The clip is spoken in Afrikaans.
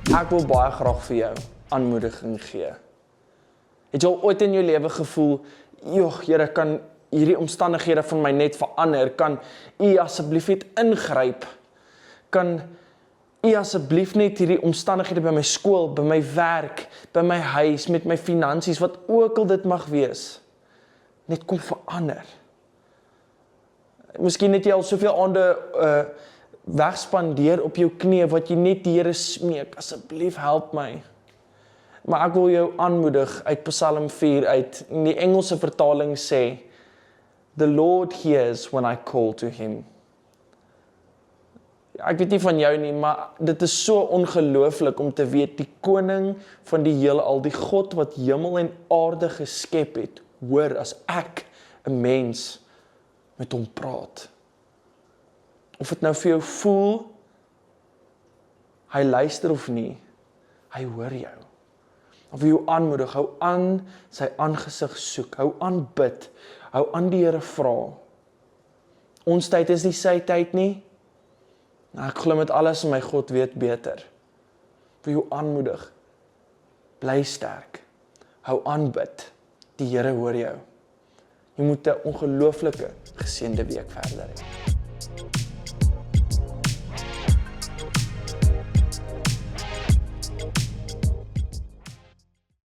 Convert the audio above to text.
Ek wil baie graag vir jou aanmoediging gee. Het jy al ooit in jou lewe gevoel, joh, Here, kan hierdie omstandighede van my net verander? Kan U asseblief net ingryp? Kan U asseblief net hierdie omstandighede by my skool, by my werk, by my huis, met my finansies, wat ook al dit mag wees, net kom verander? Miskien het jy al soveel aande wegspandeer op jou knie, wat jy net die Here smeek, asseblief help my. Maar ek wil jou aanmoedig uit Psalm 4 uit, in die Engelse vertaling sê, The Lord hears when I call to him. Ek weet nie van jou nie, maar dit is so ongelooflik om te weet, die koning van die heelal, die God wat hemel en aarde geskep het, hoor as ek, 'n mens, met hom praat. Of dit nou vir jou voel, hy luister of nie, hy hoor jou. Of jy jou aanmoedig, hou aan sy aangesig soek, hou aan bid, hou aan die Here vra. Ons tyd is nie sy tyd nie. Ek glo met alles in my God weet beter. Wil jou aanmoedig, bly sterk, hou aan bid, die Here hoor jou. Jy moet 'n ongelooflike geseënde week verder hê.